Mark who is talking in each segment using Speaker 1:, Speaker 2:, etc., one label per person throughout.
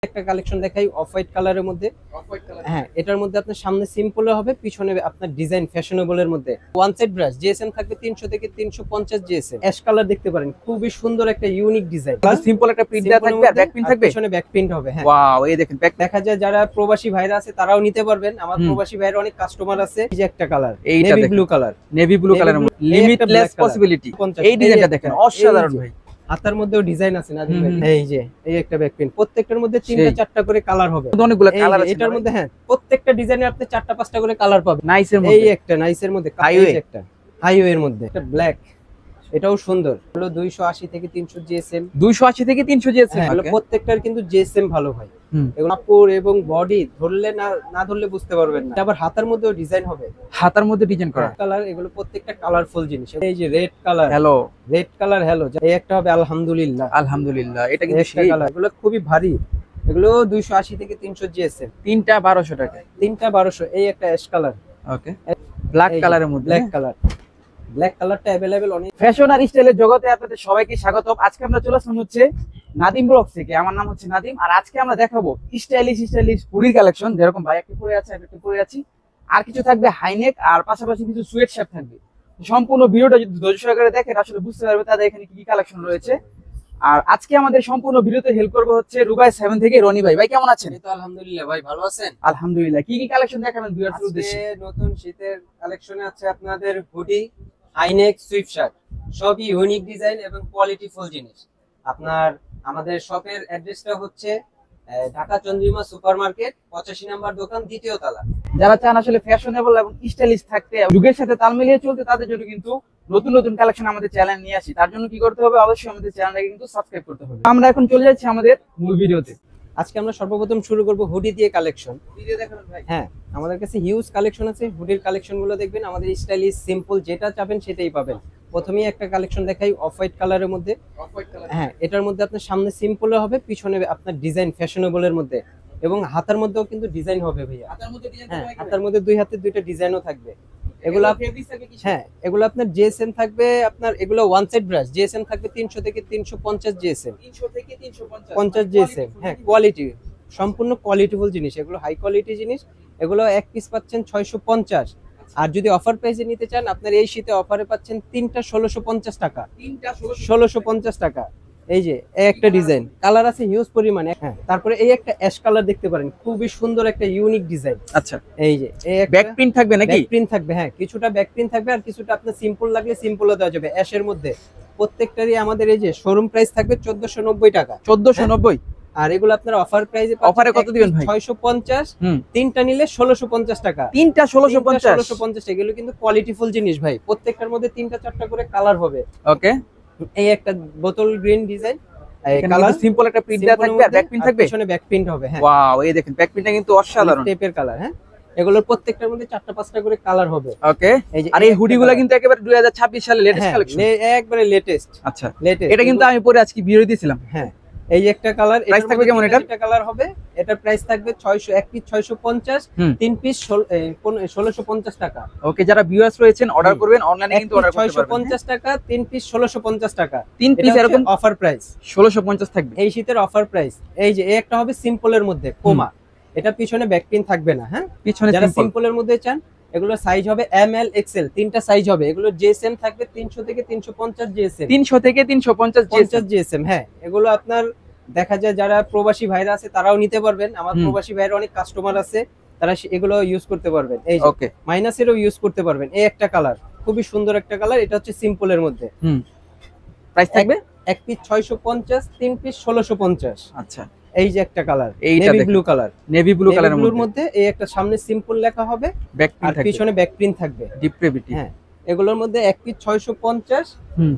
Speaker 1: একটা কালেকশন দেখাই off white কালারের মধ্যে। হ্যাঁ, এটার মধ্যে আপনার সামনে সিম্পল হবে, পিছনে আপনার ডিজাইন ফ্যাশনেবল এর মধ্যে। ওয়ান সাইড ব্রাশ জিএসএম থাকবে 300 থেকে 350 জিএসএম। অ্যাশ কালার দেখতে পারেন, খুবই সুন্দর একটা ইউনিক ডিজাইন।
Speaker 2: সিম্পল একটা প্রিন্ট দেওয়া থাকবে আর ব্যাক প্রিন্ট থাকবে,
Speaker 1: পিছনে ব্যাক প্রিন্ট হবে। হ্যাঁ,
Speaker 2: ওয়াও, এই দেখেন ব্যাক।
Speaker 1: দেখা যায় যারা প্রবাসী ভাইরা আছে তারাও নিতে পারবেন। আমার প্রবাসী ভাইরা অনেক কাস্টমার আছে। এই যে একটা কালার,
Speaker 2: এইটা
Speaker 1: navy blue colour,
Speaker 2: navy blue কালারের মধ্যে লিমিটলেস পসিবিলিটি। এই ডিজাইনটা দেখেন অসাধারণ ভাই।
Speaker 1: হাতার মধ্যেও ডিজাইন আছে না ভাই? এই যে এই একটা ব্যাক প্রিন্ট, প্রত্যেকটার মধ্যে 3টা 4টা করে কালার হবে।
Speaker 2: অনেকগুলো কালার আছে
Speaker 1: এটার মধ্যে। হ্যাঁ, প্রত্যেকটা ডিজাইনে আপনি 4টা 5টা করে কালার পাবেন।
Speaker 2: নাইসের মধ্যে
Speaker 1: এই একটা নাইসের মধ্যে হাইওয়ে, একটা হাইওয়ে এর মধ্যে একটা ব্ল্যাক, এটাও সুন্দর। হলো 280 থেকে 300 জিএসএম।
Speaker 2: 280 থেকে 300 জিএসএম।
Speaker 1: হলো প্রত্যেকটার কিন্তু জিএসএম ভালো হয়। এগুলো কাপড় এবং বডি ধরলে না ধরলে বুঝতে পারবেন না। আবার হাতার মধ্যেও ডিজাইন হবে,
Speaker 2: হাতার মধ্যে ডিজাইন করা
Speaker 1: কালার। এগুলো প্রত্যেকটা কালারফুল জিনিস। এই যে red colour,
Speaker 2: hello
Speaker 1: red colour, hello. এই একটা হবে আলহামদুলিল্লাহ।
Speaker 2: আলহামদুলিল্লাহ, এটা কিন্তু
Speaker 1: সেই কালার। এগুলো খুবই ভারী, এগুলো 280 থেকে 300 জিএসএম।
Speaker 2: তিনটা 1200 টাকা।
Speaker 1: তিনটা 1200। এই একটা অ্যাশ কালার,
Speaker 2: ওকে, ব্ল্যাক কালারের মধ্যে।
Speaker 1: ব্ল্যাক কালার, ব্ল্যাক কালারটা अवेलेबल অনেক।
Speaker 2: ফ্যাশন আর স্টাইলের জগতে আপনাদের সবাইকে স্বাগতম। আজকে আমরা চলে আসলাম হচ্ছে নাদিম ব্লগস থেকে। আমার নাম হচ্ছে নাদিম, আর আজকে আমরা দেখাবো স্টাইলিশ হুডির কালেকশন। যেরকম ভাই একটা পরে আছে, একটা পরে আছি, আর কিছু থাকবে হাইনেক, আর পাশাপাশি কিছু সুয়েট শার্ট থাকবে। সম্পূর্ণ ভিডিওটা যদি ধৈর্য সহকারে দেখেন আসলে বুঝতে পারবে তাদের এখানে কি কি কালেকশন রয়েছে। আর আজকে আমাদের সম্পূর্ণ ভিডিওতে হেল্প করবে হচ্ছে রুবাই 7 থেকে রনি ভাই। ভাই কেমন আছেন?
Speaker 1: এই তো আলহামদুলিল্লাহ ভাই, ভালো আছেন?
Speaker 2: আলহামদুলিল্লাহ। কি কি কালেকশন দেখাবেন ভিউয়ারদের উদ্দেশ্যে?
Speaker 1: নতুন শীতের কালেকশনে আছে আপনাদের হুডি, হাইনেক, সুইফট শার্ট, সবই ইউনিক ডিজাইন এবং কোয়ালিটি ফুল জিনিস। আপনার আমাদের শপের অ্যাড্রেসটা হচ্ছে ঢাকা চন্দ্রিমা সুপারমার্কেট, 85 নম্বর দোকান, দ্বিতীয় তলা।
Speaker 2: যারা চান আসলে ফ্যাশনেবল এবং স্টাইলিশ থাকতে, যুগের সাথে তাল মিলিয়ে চলতে, তাদের জন্য কিন্তু নতুন নতুন কালেকশন আমাদের চ্যানেল নিয়ে আসি। তার জন্য কি করতে হবে? অবশ্যই আমাদের চ্যানেলটাকে কিন্তু সাবস্ক্রাইব করতে হবে। আমরা এখন চলে যাচ্ছি আমাদের মূল ভিডিওতে।
Speaker 1: আজকে আমরা সর্বপ্রথম শুরু করব হুডি দিয়ে কালেকশন।
Speaker 2: ভিডিও দেখাবেন ভাই?
Speaker 1: হ্যাঁ, আমাদের কাছে হিউজ কালেকশন আছে। হুডির কালেকশনগুলো দেখবেন, আমাদের স্টাইলিশ সিম্পল যেটা চাবেন সেটাই পাবেন। প্রথমেই একটা কালেকশন দেখাই অফ হোয়াইট কালারের মধ্যে। হ্যাঁ, এটার মধ্যে আপনার সামনে সিম্পল হবে, পিছনে আপনার ডিজাইন ফ্যাশনেবল এর মধ্যে, এবং হাতার মধ্যেও কিন্তু ডিজাইন হবে ভাইয়া। হ্যাঁ, হাতার মধ্যে দুই হাতে দুইটা ডিজাইনও থাকবে। এগুলো হ্যাঁ, এগুলো আপনার জিএসএম থাকবে। আপনার এগুলো ওয়ান সাইড ব্রাশ জিএসএম থাকবে 300 থেকে 350 জিএসএম। 300 থেকে 350 জিএসএম। হ্যাঁ, কোয়ালিটি সম্পূর্ণ কোয়ালিটিফুল জিনিস, এগুলো হাই কোয়ালিটি জিনিস। এগুলো এক পিস পাচ্ছেন 650। আর যদি অফার প্রাইসে নিতে চান, আপনার এই শীতে অফারে পাচ্ছেন তিনটা 1650 টাকা। 1650 টাকা। এই যে একটা ডিজাইন, কালার আছে হিউজ পরিমাণে। হ্যাঁ, তারপরে এই একটা অ্যাশ কালার দেখতে পারেন, খুবই সুন্দর একটা ইউনিক ডিজাইন।
Speaker 2: আচ্ছা,
Speaker 1: এই যে
Speaker 2: ব্যাক প্রিন্ট থাকবে নাকি?
Speaker 1: ব্যাক প্রিন্ট থাকবে। হ্যাঁ, কিছুটা ব্যাক প্রিন্ট থাকবে, আর কিছুটা আপনার সিম্পল লাগলে সিম্পলও দেওয়া যাবে অ্যাশের মধ্যে। প্রত্যেকটারই আমাদের এই যে শোরুম প্রাইস থাকবে 1490 টাকা।
Speaker 2: 1490।
Speaker 1: আর এগুলো আপনার অফার প্রাইসে
Speaker 2: অফারে কত দিবেন ভাই?
Speaker 1: 650। তিনটা নিলে 1650 টাকা।
Speaker 2: তিনটা 1650।
Speaker 1: এগুলো কিন্তু কোয়ালিটিফুল জিনিস ভাই। প্রত্যেকটার মধ্যে 3টা 4টা করে কালার হবে।
Speaker 2: ওকে,
Speaker 1: এই একটা বোতল গ্রিন ডিজাইন,
Speaker 2: কালার সিম্পল একটা প্রিন্ট দেওয়া থাকবে আর ব্যাক প্রিন্ট থাকবে,
Speaker 1: পিছনে ব্যাক প্রিন্ট হবে। হ্যাঁ,
Speaker 2: ওয়াও, এই দেখেন ব্যাক প্রিন্টটা কিন্তু অসাধারণ
Speaker 1: টাইপের কালার। হ্যাঁ, এগুলোর প্রত্যেকটার মধ্যে 4টা 5টা করে কালার হবে।
Speaker 2: ওকে, আর এই হুডিগুলো কিন্তু একেবারে 2026 সালের লেটেস্ট কালেকশন,
Speaker 1: একবারে লেটেস্ট।
Speaker 2: আচ্ছা,
Speaker 1: লেটেস্ট।
Speaker 2: এটা কিন্তু আমি পরে আজকে ভিডিও দিয়েছিলাম।
Speaker 1: হ্যাঁ, এই যে একটা কালার,
Speaker 2: প্রাইস থাকবে কেমন? এটা
Speaker 1: কালার হবে, এটার প্রাইস থাকবে 600, এক পিস 650, তিন পিস 1650 টাকা।
Speaker 2: ওকে, যারা ভিউয়ার্স রয়েছেন অর্ডার করবেন অনলাইনে কিন্তু অর্ডার করতে পারবেন।
Speaker 1: 650 টাকা, তিন পিস 1650 টাকা।
Speaker 2: তিন পিস এরকম
Speaker 1: অফার প্রাইস
Speaker 2: 1650 থাকবে
Speaker 1: এই শীতের অফার প্রাইস। এই যে একটা হবে সিম্পলের মধ্যে পোমা, এটা পিছনে ব্যাক প্রিন্ট থাকবে না। হ্যাঁ,
Speaker 2: পিছনে
Speaker 1: যারা সিম্পলের মধ্যে চান, এগুলো সাইজ হবে এম এল এক্সেল, তিনটা সাইজ হবে। এগুলো জিএসএম থাকবে 300 থেকে 350 জিএসএম।
Speaker 2: 300 থেকে 350
Speaker 1: জিএসএম। হ্যাঁ, এগুলো আপনার দেখা যায় যারা প্রবাসী ভাইরা আছে তারাও নিতে পারবেন। আমার প্রবাসী ভাইরা অনেক কাস্টমার আছে, তারা এগুলো ইউজ করতে পারবেন। এই যে
Speaker 2: ওকে,
Speaker 1: মাইনাসেরও ইউজ করতে পারবেন। এই একটা কালার, খুবই সুন্দর একটা কালার। এটা হচ্ছে সিম্পলের মধ্যে।
Speaker 2: প্রাইস থাকবে
Speaker 1: এক পিস 650, তিন পিস 1650।
Speaker 2: আচ্ছা,
Speaker 1: এই যে একটা কালার,
Speaker 2: এইটা
Speaker 1: navy blue colour.
Speaker 2: Navy blue কালারের
Speaker 1: মধ্যে এই একটা সামনে সিম্পল লেখা হবে,
Speaker 2: ব্যাক
Speaker 1: আর
Speaker 2: প্রিন্ট
Speaker 1: পিছনে ব্যাক প্রিন্ট থাকবে
Speaker 2: ডিপ প্রিভিটি।
Speaker 1: হ্যাঁ, এগুলোর মধ্যে এক পিস 650,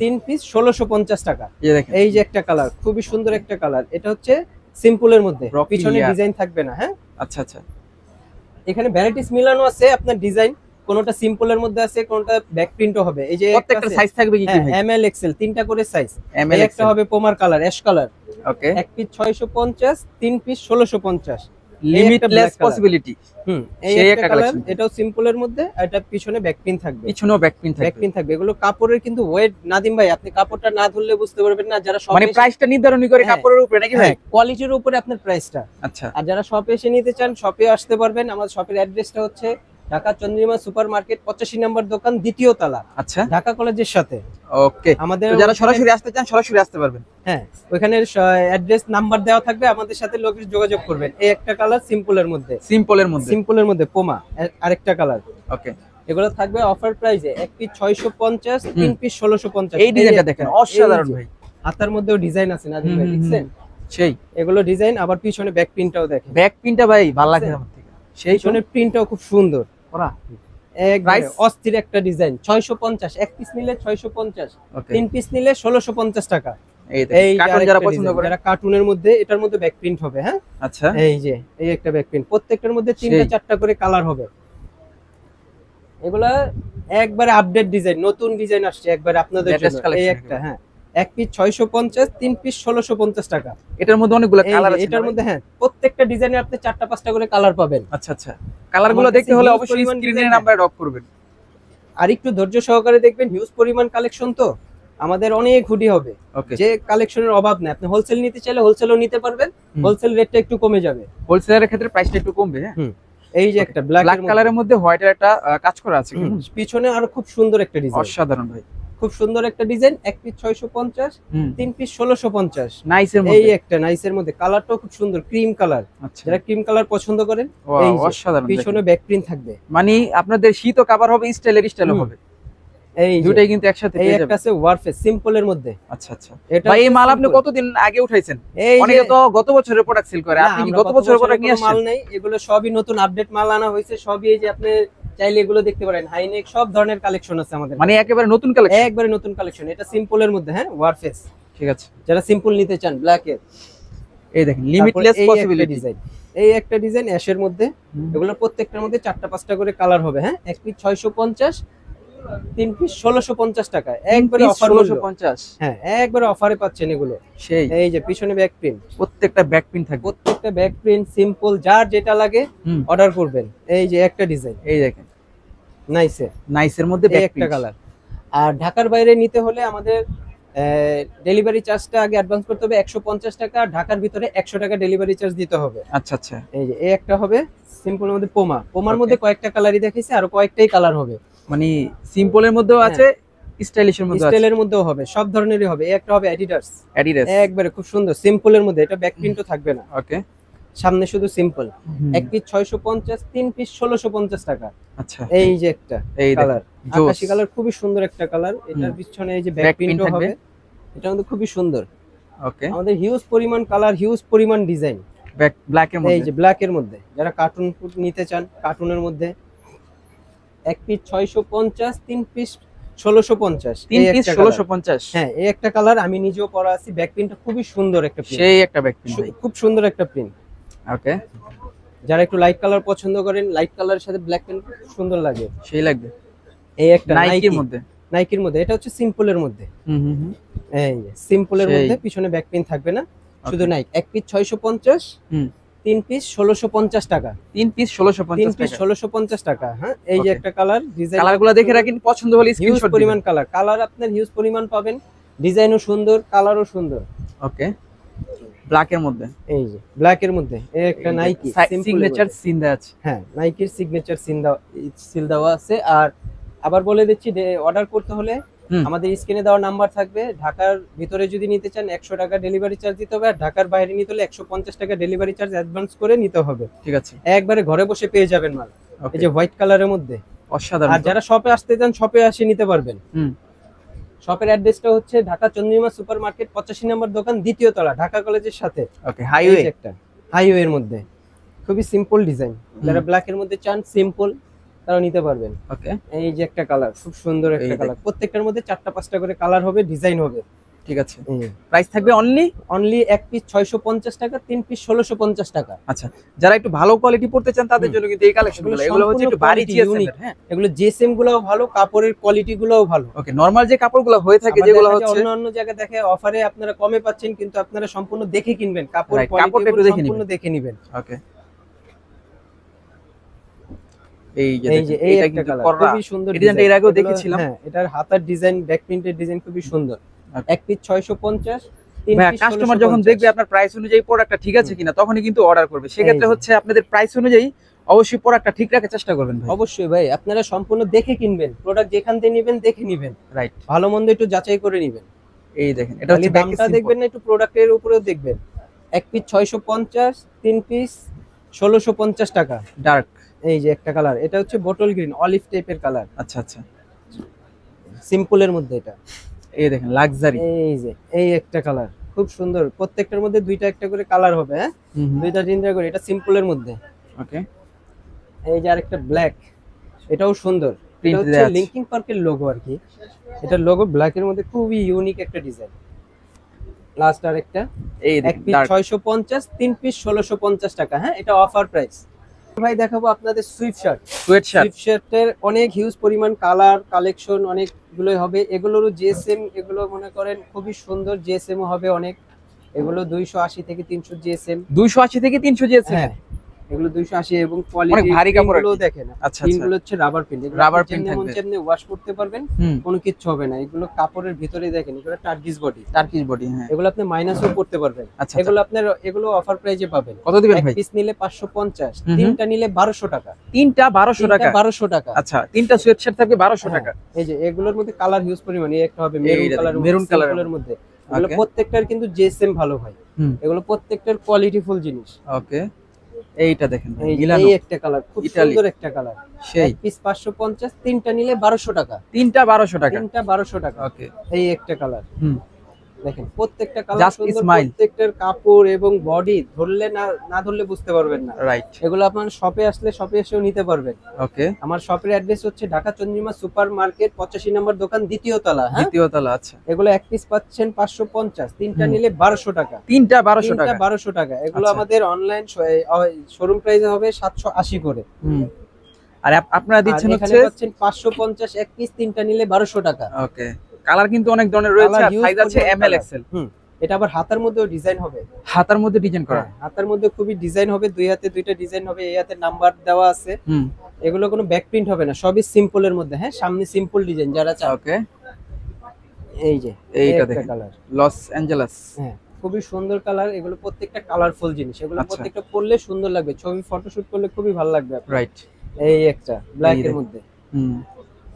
Speaker 1: তিন পিস 1650 টাকা। এই যে একটা কালার, খুবই সুন্দর একটা কালার। এটা হচ্ছে সিম্পলের মধ্যে, পিছনে ডিজাইন থাকবে না। হ্যাঁ,
Speaker 2: আচ্ছা আচ্ছা,
Speaker 1: এখানে ভ্যারাইটিস মিলানো আছে আপনার ডিজাইন। কোনটা সিম্পলের মধ্যে আছে, কোনটা ব্যাক প্রিন্টও হবে। এই যে
Speaker 2: প্রত্যেকটা সাইজ থাকবে কি কি ভাই?
Speaker 1: এম এল এক্সেল, তিনটা করে সাইজ। একটা হবে পোমার কালার, অ্যাশ কালার।
Speaker 2: ওকে,
Speaker 1: এক পিস 650, তিন পিস 1650।
Speaker 2: Limitless possibility.
Speaker 1: এই
Speaker 2: সেই
Speaker 1: একটা
Speaker 2: একটা
Speaker 1: কালার,
Speaker 2: কালেকশন।
Speaker 1: এটাও সিম্পলের মধ্যে, এটা পিছনে ব্যাকপিন থাকবে।
Speaker 2: পিছনেও ব্যাকপিন থাকবে।
Speaker 1: ব্যাকপিন থাকবে। এগুলো কাপড়ের কিন্তু ওয়েট, নাদিম ভাই আপনি কাপড়টা না ধরলে বুঝতে পারবেন না। যারা
Speaker 2: মানে
Speaker 1: শপে
Speaker 2: প্রাইসটা নির্ধারণ করে
Speaker 1: হ্যাঁ,
Speaker 2: কাপড়ের উপরে নাকি ভাই?
Speaker 1: কোয়ালিটির উপরে আপনার প্রাইসটা।
Speaker 2: আচ্ছা
Speaker 1: আর যারা শপে এসে নিতে চান শপে আসতে পারবেন। আমাদের শপের অ্যাড্রেসটা হচ্ছে ঢাকা চন্দ্রিমা সুপার মার্কেট 85 নম্বর দোকান, দ্বিতীয় তলা,
Speaker 2: আচ্ছা
Speaker 1: ঢাকা কলেজের সাথে।
Speaker 2: ওকে।
Speaker 1: আমাদের
Speaker 2: যারা
Speaker 1: ওখানে-
Speaker 2: সরাসরি আসতে চান সরাসরি আসতে পারবেন।
Speaker 1: হ্যাঁ, ওখানে অ্যাড্রেস নাম্বার দেওয়া থাকবে, আমাদের সাথে লোকের যোগাযোগ করবেন। এই একটা কালার সিম্পলের মধ্যে, সিম্পলের মধ্যে পোমা, আরেকটা কালার।
Speaker 2: ওকে,
Speaker 1: এগুলো থাকবে অফার প্রাইসে, এক পিস 650, তিন পিস 1650।
Speaker 2: এই ডিজাইনটা দেখেন অসাধারণ ভাই।
Speaker 1: হাতার মধ্যেও ডিজাইন আছে নাদিম ভাই, দেখছেন?
Speaker 2: সেই
Speaker 1: এগুলো ডিজাইন, আবার পিছনে ব্যাক প্রিন্টটাও দেখেন।
Speaker 2: ব্যাক পিনটা ভাই ভালো লাগে আমার থেকে। সেই
Speaker 1: পিছনের প্রিন্টটাও খুব সুন্দর,
Speaker 2: ওরা
Speaker 1: একবারে
Speaker 2: Price?
Speaker 1: অস্থির একটা ডিজাইন। 650, এক পিস নিলে 650,
Speaker 2: ওকে।
Speaker 1: তিন পিস নিলে 1650 টাকা।
Speaker 2: এই
Speaker 1: এই
Speaker 2: কার্টুন যারা পছন্দ করে,
Speaker 1: যারা কার্টুনের মধ্যে, এটার মধ্যে ব্যাক প্রিন্ট হবে। হ্যাঁ,
Speaker 2: আচ্ছা
Speaker 1: এই যে এই একটা ব্যাক প্রিন্ট, প্রত্যেকটার মধ্যে তিনটা
Speaker 2: সেই।
Speaker 1: চারটা করে কালার হবে। এগুলা একবারে আপডেট ডিজাইন, নতুন ডিজাইন আসছে একবারে আপনাদের
Speaker 2: Latest
Speaker 1: জন্য। এই
Speaker 2: collection
Speaker 1: একটা, হ্যাঁ, এক পিস 650, তিন পিস 1650 টাকা।
Speaker 2: এটার মধ্যে অনেকগুলো
Speaker 1: এই
Speaker 2: কালার
Speaker 1: যে,
Speaker 2: আছে
Speaker 1: এটার মধ্যে হ্যাঁ, প্রত্যেকটা ডিজাইনে আপনি চারটা পাঁচটা করে কালার পাবেন।
Speaker 2: আচ্ছা আচ্ছা, কালারগুলো
Speaker 1: আমার
Speaker 2: দেখতে
Speaker 1: কাছে
Speaker 2: হলে
Speaker 1: huge
Speaker 2: অবশ্যই
Speaker 1: পরিমাণ
Speaker 2: স্ক্রিনে
Speaker 1: design
Speaker 2: নাম্বার ড্রপ করবেন।
Speaker 1: আর একটু ধৈর্য সহকারে দেখবেন, হিউজ পরিমাণ কালেকশন তো, আমাদের অনেক হুডি হবে।
Speaker 2: ওকে,
Speaker 1: যে কালেকশনের অভাব নেই। আপনি হোলসেল নিতে চাইলে হোলসেলও নিতে পারবেন, হোলসেল রেটটা একটু কমে যাবে।
Speaker 2: হোলসেলের ক্ষেত্রে প্রাইসটা একটু কমবে। হ্যাঁ,
Speaker 1: এই যে একটা ব্ল্যাক
Speaker 2: কালারের মধ্যে হোয়াইটের একটা কাজ করা আছে,
Speaker 1: পিছনে আরো খুব সুন্দর একটা ডিজাইন,
Speaker 2: অসাধারণ ভাই,
Speaker 1: খুব সুন্দর একটা ডিজাইন। এক পিস 650, তিন পিস 1650।
Speaker 2: নাইসের
Speaker 1: এই
Speaker 2: মধ্যে
Speaker 1: একটা নাইসের মধ্যে, কালারটাও খুব সুন্দর, ক্রিম কালার।
Speaker 2: আচ্ছা,
Speaker 1: যারা ক্রিম কালার পছন্দ করেন,
Speaker 2: Wow,
Speaker 1: এই যে
Speaker 2: অসাধারণ।
Speaker 1: পিছনে ব্যাক প্রিন্ট থাকবে।
Speaker 2: মানে আপনাদের শীতও কভার হবে, স্টাইলও হবে,
Speaker 1: এই যে
Speaker 2: দুটাই কিন্তু একসাথে
Speaker 1: এই
Speaker 2: পেয়ে
Speaker 1: একটা
Speaker 2: যাবেন।
Speaker 1: আছে ওয়ারফেস সিম্পলের মধ্যে।
Speaker 2: আচ্ছা আচ্ছা
Speaker 1: এটা
Speaker 2: ভাই, এই
Speaker 1: হচ্ছে
Speaker 2: মাল আপনি
Speaker 1: simple।
Speaker 2: কতদিন আগে উঠাইছেন?
Speaker 1: এই যে-
Speaker 2: অনেকে তো গত বছরের প্রোডাক্ট সেল করে,
Speaker 1: না,
Speaker 2: আপনি কি
Speaker 1: আমরা
Speaker 2: গত বছরের প্রোডাক্ট নিয়ে
Speaker 1: কোনো মাল
Speaker 2: আসছেন?
Speaker 1: নেই, এগুলো সবই নতুন আপডেট মাল আনা হয়েছে। সবই এই যে আপনি চাইলে এগুলো দেখতে পারেন, হাইনেক সব ধরনের কালেকশন আছে আমাদের,
Speaker 2: মানে একেবারে নতুন কালেকশন।
Speaker 1: একবারে নতুন কালেকশন। এটা সিম্পলের মধ্যে, হ্যাঁ, ওয়ারফেস।
Speaker 2: ঠিক আছে,
Speaker 1: যারা সিম্পল নিতে চান ব্ল্যাক এর,
Speaker 2: এই দেখেন লিমিটলেস পসিবিলিটি
Speaker 1: ডিজাইন। এই একটা ডিজাইন অ্যাশের মধ্যে, এগুলো প্রত্যেকটার মধ্যে চারটা পাঁচটা করে কালার হবে। হ্যাঁ, এক পিস 650, তিন পিস 1650 টাকা, একবারে অফার
Speaker 2: 1650।
Speaker 1: হ্যাঁ, একবারে অফারে পাচ্ছেন এগুলো।
Speaker 2: সেই
Speaker 1: এই যে পিছনে ব্যাক প্রিন্ট,
Speaker 2: প্রত্যেকটা ব্যাক পিন থাকবে।
Speaker 1: প্রত্যেকটা ব্যাক প্রিন্ট সিম্পল, যার যেটা লাগে অর্ডার করবেন। এই যে একটা ডিজাইন,
Speaker 2: এই দেখেন
Speaker 1: নাইসে,
Speaker 2: নাইসের মধ্যে
Speaker 1: এই
Speaker 2: ব্যাক
Speaker 1: একটা
Speaker 2: পিন।
Speaker 1: কালার। আর ঢাকার বাইরে নিতে হলে আমাদের ডেলিভারি চার্জটা আগে অ্যাডভান্স করতে হবে 150 টাকা, আর ঢাকার ভিতরে 100 টাকা ডেলিভারি চার্জ দিতে হবে।
Speaker 2: আচ্ছা আচ্ছা,
Speaker 1: এই যে এই একটা হবে সিম্পলের মধ্যে পোমার
Speaker 2: Okay.
Speaker 1: মধ্যে কয়েকটা কালারই দেখাইছি, আর কয়েকটাই কালার হবে।
Speaker 2: মানে সিম্পলের মধ্যেও আছে, স্টাইলিশের মধ্যেও আছে,
Speaker 1: স্টাইলের মধ্যেও হবে, সব ধরনেরই হবে। এই একটা হবে অ্যাডিডাস,
Speaker 2: অ্যাডিডাস।
Speaker 1: একবারে খুব সুন্দর সিম্পলের মধ্যে, এটা ব্যাক প্রিন্টও থাকবে না,
Speaker 2: ওকে,
Speaker 1: সামনে শুধু সিম্পল। এক পিস 650, তিন পিস 1650 টাকা।
Speaker 2: আচ্ছা,
Speaker 1: এই যে একটা
Speaker 2: এই
Speaker 1: কালার,
Speaker 2: জোস।
Speaker 1: আকাশী কালার, খুবই সুন্দর একটা কালার। এটার পিছনে এই যে
Speaker 2: Back
Speaker 1: ব্যাক
Speaker 2: print
Speaker 1: প্রিন্টও
Speaker 2: থাকবে।
Speaker 1: হবে, এটা কিন্তু খুবই সুন্দর।
Speaker 2: ওকে,
Speaker 1: আমাদের হিউজ পরিমাণ কালার, হিউজ পরিমাণ ডিজাইন।
Speaker 2: ব্ল্যাক এর
Speaker 1: এই
Speaker 2: মধ্যে,
Speaker 1: যে ব্ল্যাক এর মধ্যে, যারা কার্টুন নিতে চান, কার্টুনের মধ্যে এক পিস 650, তিন পিস 1650।
Speaker 2: তিন পিস 1650।
Speaker 1: হ্যাঁ, এই একটা কালার আমি নিজেও পরা আছি। ব্যাক প্রিন্টটা খুবই সুন্দর একটা প্রিন্ট,
Speaker 2: সেই একটা ব্যাক পিন।
Speaker 1: খুব সুন্দর একটা প্রিন্ট।
Speaker 2: ওকে,
Speaker 1: যারা একটু লাইট কালার পছন্দ করেন, লাইট কালারের সাথে ব্ল্যাক প্রিন্ট সুন্দর লাগে।
Speaker 2: সেই লাগবে।
Speaker 1: এই একটা
Speaker 2: নাইকির মধ্যে,
Speaker 1: নাইকির মধ্যে, এটা হচ্ছে সিম্পলের মধ্যে।
Speaker 2: হুম।
Speaker 1: এই যে সিম্পলের
Speaker 2: সেই।
Speaker 1: মধ্যে পিছনে ব্যাক প্রিন্ট থাকবে না, শুধু নাইক। এক পিস 650, তিন পিস 1650 টাকা,
Speaker 2: তিন পিস
Speaker 1: তিন
Speaker 2: 1650
Speaker 1: পিস
Speaker 2: টাকা।
Speaker 1: 1650 টাকা। হ্যাঁ, এই যে
Speaker 2: Okay.
Speaker 1: একটা কালার, ডিজাইন
Speaker 2: কালারগুলো দেখে রাখেন, পছন্দ হলে
Speaker 1: হিউজ
Speaker 2: স্ক্রিনশট
Speaker 1: পরিমাণ কালার আপনার হিউজ পরিমাণ পাবেন। ডিজাইনও সুন্দর, কালারও সুন্দর।
Speaker 2: ওকে, ব্ল্যাক এর মধ্যে,
Speaker 1: এই যে ব্ল্যাক এর মধ্যে এই একটা নাইকি
Speaker 2: সিগনেচার সিন দেয়া আছে।
Speaker 1: হ্যাঁ, নাইকির সিগনেচার সিল দেওয়া আছে। আর আবার বলে দিচ্ছি, অর্ডার করতে হলে আমাদের স্ক্রিনে দেওয়া নাম্বার থাকবে। ঢাকার ভিতরে যদি নিতে চান 100 টাকা ডেলিভারি চার্জ দিতে হবে, আর ঢাকার বাইরে নিতে হলে 150 টাকা ডেলিভারি চার্জ অ্যাডভান্স করে নিতে হবে।
Speaker 2: ঠিক আছে,
Speaker 1: একবারে ঘরে বসে পেয়ে যাবেন মাল। এই যে হোয়াইট কালারের মধ্যে,
Speaker 2: অসাধারণ।
Speaker 1: আর যারা শপে আসতে চান শপে এসে নিতে পারবেন। শপের অ্যাড্রেসটা হচ্ছে ঢাকা চন্দ্রিমা সুপার মার্কেট 85 নম্বর দোকান, দ্বিতীয় তলা, ঢাকা কলেজের সাথে।
Speaker 2: ওকে, হাইওয়ে
Speaker 1: একটা হাইওয়ে এর মধ্যে খুবই সিম্পল ডিজাইন। যারা ব্ল্যাক এর মধ্যে চান সিম্পল, তারা নিতে পারবেন।
Speaker 2: ওকে,
Speaker 1: এই যে একটা কালার, খুব সুন্দর একটা কালার। প্রত্যেকটার মধ্যে চারটা পাঁচটা করে কালার হবে, ডিজাইন হবে।
Speaker 2: ঠিক আছে, প্রাইস থাকবে
Speaker 1: অনলি এক পিস 650 টাকা, তিন পিস 1650 টাকা।
Speaker 2: আচ্ছা, যারা একটু ভালো কোয়ালিটি পড়তে চান তাদের জন্য কিন্তু এই কালেকশনগুলো, এগুলো হচ্ছে একটু ভারী
Speaker 1: ইউনিক। হ্যাঁ, এগুলো জিএসএম গুলোও ভালো, কাপড়ের কোয়ালিটি গুলোও ভালো।
Speaker 2: ওকে, নরমাল যে কাপড়গুলো হয়ে থাকে, যেগুলো হচ্ছে
Speaker 1: অন্যান্য জায়গায় দেখে অফারে আপনারা কমে পাচ্ছেন, কিন্তু আপনারা সম্পূর্ণ দেখে কিনবেন, কাপড়
Speaker 2: কাপড়টা একটু দেখে
Speaker 1: সম্পূর্ণ দেখে নেবেন।
Speaker 2: ওকে, এই যে
Speaker 1: এই যে এই
Speaker 2: এটা
Speaker 1: একটা
Speaker 2: কিন্তু
Speaker 1: কালার
Speaker 2: কররা
Speaker 1: খুবই সুন্দর
Speaker 2: এই ডিজাইনটা এর আগেও দেখেছিলাম।
Speaker 1: হ্যাঁ, এটার হাতার ডিজাইন, ব্যাক প্রিন্টের ডিজাইন খুবই সুন্দর।
Speaker 2: Okay.
Speaker 1: এক পিস 650, তিন
Speaker 2: ভাই
Speaker 1: পিস
Speaker 2: কাস্টমার
Speaker 1: 1650
Speaker 2: যখন দেখবে আপনার প্রাইস অনুযায়ী প্রোডাক্টটা ঠিক আছে কিনা তখনই কিন্তু অর্ডার করবে। সেক্ষেত্রে
Speaker 1: এই যে।
Speaker 2: হচ্ছে আপনাদের প্রাইস অনুযায়ী অবশ্যই প্রোডাক্টটা ঠিক রাখার চেষ্টা করবেন ভাই।
Speaker 1: অবশ্যই ভাই, আপনারা সম্পূর্ণ দেখে কিনবেন, প্রোডাক্ট যেখান থেকে নেবেন দেখে নেবেন,
Speaker 2: রাইট।
Speaker 1: ভালো মন্দ একটু যাচাই করে নেবেন।
Speaker 2: এই দেখেন এটা
Speaker 1: খালি
Speaker 2: হচ্ছে
Speaker 1: দামটা দেখবেন না, একটু প্রোডাক্টের উপরেও দেখবেন। এক পিস 650, তিন পিস 1650 টাকা।
Speaker 2: ডার্ক।
Speaker 1: এই যে একটা কালার, এটা হচ্ছে বোটল গ্রিন অলিভ টাইপের কালার,
Speaker 2: আচ্ছা আচ্ছা।
Speaker 1: সিম্পলের মধ্যে এটা।
Speaker 2: এই দেখেন লাক্সারি।
Speaker 1: এই যে এই একটা কালার খুব সুন্দর, প্রত্যেকটার মধ্যে দুইটা একটা করে কালার হবে। হ্যাঁ, দুইটা তিনটা করে, এটা সিম্পলের মধ্যে।
Speaker 2: ওকে।
Speaker 1: এই যে আরেকটা ব্ল্যাক, এটাও সুন্দর। এটা হচ্ছে লিঙ্কিং পার্কের লোগো আর কি, এটা লোগো ব্ল্যাকের মধ্যে খুবই ইউনিক একটা ডিজাইন। লাস্ট আরেকটা,
Speaker 2: এই
Speaker 1: এক পিস 650, তিন পিস 1650 টাকা। হ্যাঁ, এটা অফার প্রাইস। ভাই দেখাবো আপনাদের Swift shirt.
Speaker 2: Sweat shirt.
Speaker 1: Swift শার্টের অনেক হিউজ পরিমাণ কালার কালেকশন অনেকগুলোই হবে। এগুলোরও জিএসএম, এগুলো মনে করেন খুবই সুন্দর, জিএসএম হবে অনেক। এগুলো 280 থেকে 300 জিএসএম।
Speaker 2: 280 থেকে 300 জিএসএম।
Speaker 1: হ্যাঁ, এগুলো 280 এবং
Speaker 2: অনেক
Speaker 1: কোয়ালিটি
Speaker 2: ভারী কাপড়
Speaker 1: গুলো দেখেন।
Speaker 2: আচ্ছা
Speaker 1: পিনগুলো হচ্ছে রাবার পিন, এগুলো
Speaker 2: রাবার পিন
Speaker 1: যেমন
Speaker 2: থাকবে,
Speaker 1: যেমনি ওয়াশ করতে পারবেন, কোনো কিচ্ছু হবে না। এগুলো কাপড়ের ভিতরে দেখেন, এগুলো টার্কিশ বডি,
Speaker 2: টার্কিশ বডি। হ্যাঁ,
Speaker 1: এগুলো আপনি মাইনাসও করতে পারবেন।
Speaker 2: আচ্ছা
Speaker 1: এগুলো আপনার এগুলো অফার প্রাইজে পাবেন।
Speaker 2: কত দিবেন
Speaker 1: এক
Speaker 2: ভাই?
Speaker 1: পিস নিলে 550, তিনটা নিলে 1200 টাকা।
Speaker 2: তিনটা 1200 টাকা।
Speaker 1: 1200 টাকা।
Speaker 2: আচ্ছা, তিনটা সোয়েট শার্ট থাকবে 1200 টাকা।
Speaker 1: এই যে এগুলোর মধ্যে কালার হিউজ পরিমাণ, এই একটা হবে মেরুন কালার,
Speaker 2: মেরুন কালারের
Speaker 1: মধ্যে। এগুলো প্রত্যেকটার কিন্তু জিএসএম ভালো হয়, এগুলো প্রত্যেকটার কোয়ালিটি ফুল জিনিস।
Speaker 2: ওকে। এইটা দেখেন ভাই,
Speaker 1: এই একটা কালার খুব সুন্দর একটা কালার, সেই পিস 550, তিনটা নিলে 1200 টাকা।
Speaker 2: তিনটা 1200 টাকা।
Speaker 1: তিনটা 1200 টাকা।
Speaker 2: ওকে।
Speaker 1: এই একটা কালার, দেখেন প্রত্যেকটা কালার
Speaker 2: জাস্ট
Speaker 1: সুন্দর,
Speaker 2: স্মাইল।
Speaker 1: প্রত্যেকটার কাপড় এবং বডি ধরলে না ধরলে বুঝতে পারবেন না।
Speaker 2: রাইট।
Speaker 1: এগুলো আপনার শপে আসলে শপে এসেও নিতে পারবেন।
Speaker 2: ওকে।
Speaker 1: আমার শপের অ্যাড্রেস হচ্ছে ঢাকা চন্দ্রিমা সুপার মার্কেট, 85 নম্বর দোকান, দ্বিতীয় তলা। হ্যাঁ,
Speaker 2: দ্বিতীয় তলা। আচ্ছা,
Speaker 1: এগুলো এক পিস পাচ্ছেন 550, তিনটা নিলে 1200 টাকা।
Speaker 2: তিনটা 1200 টাকা।
Speaker 1: 1200 টাকা। এগুলো আমাদের অনলাইন শোরুম প্রাইস হবে 780 করে।
Speaker 2: আর আপনারা দিচ্ছেন হচ্ছে
Speaker 1: 550 এক পিস, তিনটা নিলে 1200 টাকা।
Speaker 2: ওকে। কালার কিন্তু অনেক ধরনের রয়েছে, আর সাইজ আছে এম এল এক্সেল।
Speaker 1: এটা আবার হাতার মধ্যেও ডিজাইন হবে,
Speaker 2: হাতার মধ্যে ডিজাইন করা।
Speaker 1: হাতার মধ্যে খুবই ডিজাইন হবে, দুই হাতে দুইটা ডিজাইন হবে, এই হাতে নাম্বার দেওয়া আছে। এগুলো কোনো ব্যাক প্রিন্ট হবে না, সবই সিম্পলের মধ্যে। হ্যাঁ, সামনে সিম্পল ডিজাইন যারা চায়।
Speaker 2: ওকে।
Speaker 1: এই যে
Speaker 2: এইটা দেখেন,
Speaker 1: কালার
Speaker 2: লস অ্যাঞ্জেলাস।
Speaker 1: হ্যাঁ, খুবই সুন্দর কালার। এগুলো প্রত্যেকটা কালারফুল জিনিস, এগুলো প্রত্যেকটা পরলে সুন্দর লাগবে, ছবি ফটোশুট করলে খুবই ভালো লাগবে।
Speaker 2: রাইট।
Speaker 1: এই একটা ব্ল্যাক এর মধ্যে,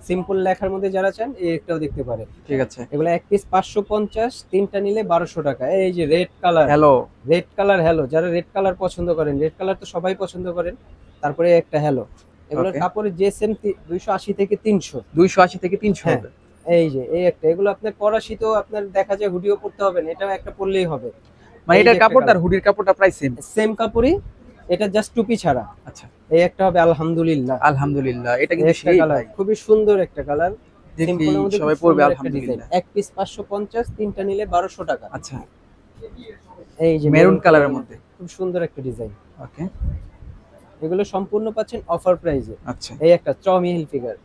Speaker 2: সিম্পল
Speaker 1: লেখার মধ্যে যারা চান এই একটাও দেখতে পারেন।
Speaker 2: ঠিক আছে।
Speaker 1: এগুলো এক পিস 550, তিনটা নিলে 1200 টাকা। এই যে red colour,
Speaker 2: hello.
Speaker 1: Red colour, hello. যারা রেড কালার পছন্দ করেন, রেড কালার তো সবাই পছন্দ করেন। তারপরে একটা হ্যালো, এগুলোর কাপড়ের জিএসএম 280 থেকে 300।
Speaker 2: 280 থেকে 300 হবে।
Speaker 1: এই যে এই একটা, এগুলো আপনার পরা শীতও আপনার দেখা যায় হুডিও পরতে হবে না, এটাও একটা পরলেই হবে।
Speaker 2: মানে এটার কাপড়টা আর হুডির কাপড়টা প্রায় সেম
Speaker 1: কাপড়ই, এটা জাস্ট টুপি ছাড়া।
Speaker 2: আচ্ছা,
Speaker 1: এই একটা হবে আলহামদুলিল্লাহ।
Speaker 2: আলহামদুলিল্লাহ, এটা কিন্তু
Speaker 1: সেই কালার, খুবই সুন্দর একটা কালার,
Speaker 2: সিম্পলের মধ্যে সবাই পরবে আলহামদুলিল্লাহ।
Speaker 1: এক পিস 550, তিনটা নিলে 1200 টাকা।
Speaker 2: আচ্ছা,
Speaker 1: এই যে
Speaker 2: মেরুন কালারের মধ্যে
Speaker 1: খুব সুন্দর একটা ডিজাইন।
Speaker 2: ওকে।
Speaker 1: এগুলো সম্পূর্ণ পাচ্ছেন অফার প্রাইসে।
Speaker 2: আচ্ছা,
Speaker 1: এই একটা টমি হিলফিগার,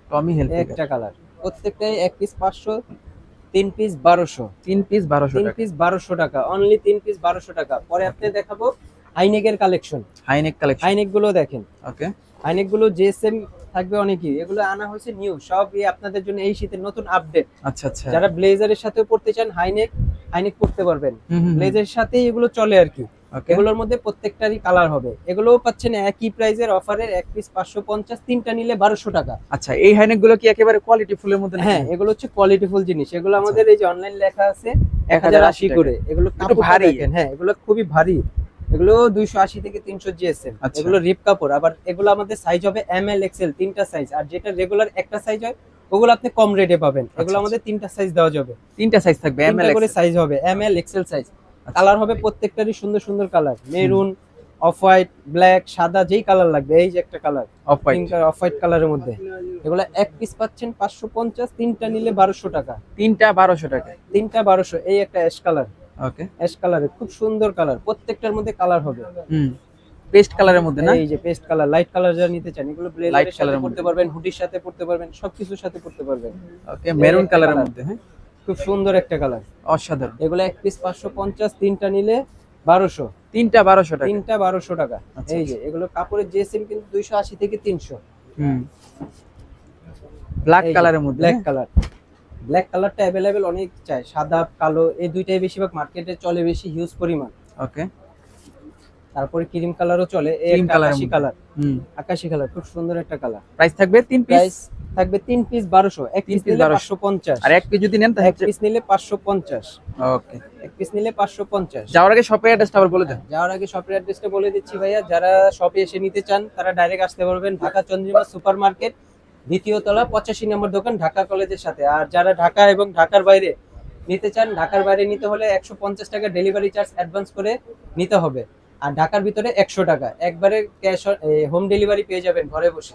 Speaker 2: একটা
Speaker 1: কালার, প্রত্যেকটাই এক পিস 500, তিন পিস 1200।
Speaker 2: তিন পিস 1200 টাকা।
Speaker 1: 3 পিস 1200 টাকা, অনলি 3 পিস 1200 টাকা। পরে আপনি দেখাবো হাইনেকের কালেকশন। হাইনেক গুলো দেখেন।
Speaker 2: ওকে।
Speaker 1: হাইনেক গুলো জিএসএম থাকবে অনেকই, এগুলো আনা হয়েছে নিউ, সব আপনাদের জন্য এই শীতের নতুন আপডেট।
Speaker 2: আচ্ছা আচ্ছা।
Speaker 1: যারা ব্লেজারের সাথেও পড়তে চান হাইনেক পড়তে পারবেন, ব্লেজারের সাথেই এগুলো চলে আর কি। এগুলোর মধ্যে প্রত্যেকটারই কালার হবে। এগুলোও পাচ্ছেন একই প্রাইজের অফারের, এক পিস 550, তিনটা নিলে 1200 টাকা।
Speaker 2: আচ্ছা, এই হাইনেক গুলো কি একেবারে কোয়ালিটি ফুলের মধ্যে?
Speaker 1: হ্যাঁ, এগুলো হচ্ছে কোয়ালিটি ফুল জিনিস। এগুলো আমাদের এই যে অনলাইন লেখা আছে 1080 করে। এগুলো কাপড় ভারী, হ্যাঁ এগুলো খুবই ভারী। এগুলো 280 থেকে 300 জিএসএম। এগুলো রিপ কাপড়। আবার এগুলো আমাদের সাইজ হবে এম এল এক্সএল, তিনটা সাইজ। আর যেটা রেগুলার একটা সাইজ হয় ওগুলো আপনি কম রেটে পাবেন। এগুলো আমাদের তিনটা সাইজ দেওয়া যাবে,
Speaker 2: তিনটা সাইজ থাকবে, এম এল
Speaker 1: করে সাইজ হবে, M L XL size. Colour হবে প্রত্যেকটারই সুন্দর সুন্দর colour, maroon, off white, black, সাদা, যেই কালার লাগবে। এই যে একটা কালার অফ হোয়াইট কালারের মধ্যে, এগুলো এক পিস পাচ্ছেন 550, তিনটা নিলে 1200 টাকা।
Speaker 2: তিনটা 1200 টাকা।
Speaker 1: তিনটা 1200। এই একটা অ্যাশ কালার,
Speaker 2: ওকে,
Speaker 1: অ্যাশ কালারের খুব সুন্দর কালার, প্রত্যেকটার মধ্যে কালার হবে।
Speaker 2: পেস্ট কালারের মধ্যে না?
Speaker 1: এই যে পেস্ট কালার, লাইট কালার যারা নিতে চান, এগুলো ব্লেজারের সাথে পড়তে পারবেন, হুডির সাথে পড়তে পারবেন, সবকিছুর সাথে পড়তে পারবেন।
Speaker 2: ওকে, মেরুন কালারের মধ্যে, হ্যাঁ
Speaker 1: খুব সুন্দর একটা কালার,
Speaker 2: অসাধারণ।
Speaker 1: এগুলো এক পিস 550, তিনটা নিলে 1200।
Speaker 2: তিনটা 1200 টাকা।
Speaker 1: তিনটা 1200 টাকা। এই যে এগুলো কাপড়ের জিএসএম কিন্তু 280 থেকে 300।
Speaker 2: ব্ল্যাক কালারের মধ্যে,
Speaker 1: ব্ল্যাক কালার। ব্ল্যাক কালারটা অ্যাভেলেবেল অনেক চাই, সাদা কালো এই দুইটাই বেশিরভাগ মার্কেটে চলে বেশি হিউজ পরিমাণ।
Speaker 2: ওকে,
Speaker 1: তারপরে ক্রিম কালারও চলে, এই
Speaker 2: ক্রিম
Speaker 1: একটা
Speaker 2: কালারের
Speaker 1: আকাশি
Speaker 2: মধ্যে।
Speaker 1: কালার, আকাশি কালার খুব সুন্দর একটা কালার।
Speaker 2: প্রাইস থাকবে 3 পিস,
Speaker 1: প্রাইস থাকবে 3 পিস 1200, এক পিস নিলে 550,
Speaker 2: আর এক পিস যদি নেন তাহলে
Speaker 1: এক পিস নিলে 550।
Speaker 2: ওকে।
Speaker 1: এক পিস নিলে 550।
Speaker 2: যাওয়ার আগে শপের অ্যাড্রেসটা আবার বলে দেন।
Speaker 1: যাওয়ার আগে শপের অ্যাড্রেসটা বলে দিচ্ছি ভাইয়া, যারা শপে এসে নিতে চান তারা ডাইরেক্ট আসতে পারবেন ঢাকা চন্দ্রিমা সুপার মার্কেট, দ্বিতীয় তলা, 85 নম্বর দোকান, ঢাকা কলেজের সাথে। আর যারা ঢাকা এবং ঢাকার বাইরে নিতে চান, ঢাকার বাইরে নিতে হলে 150 টাকা ডেলিভারি চার্জ অ্যাডভান্স করে নিতে হবে, আর ঢাকার ভিতরে 100 টাকা একবারে ক্যাশ হোম ডেলিভারি পেয়ে যাবেন ঘরে বসে।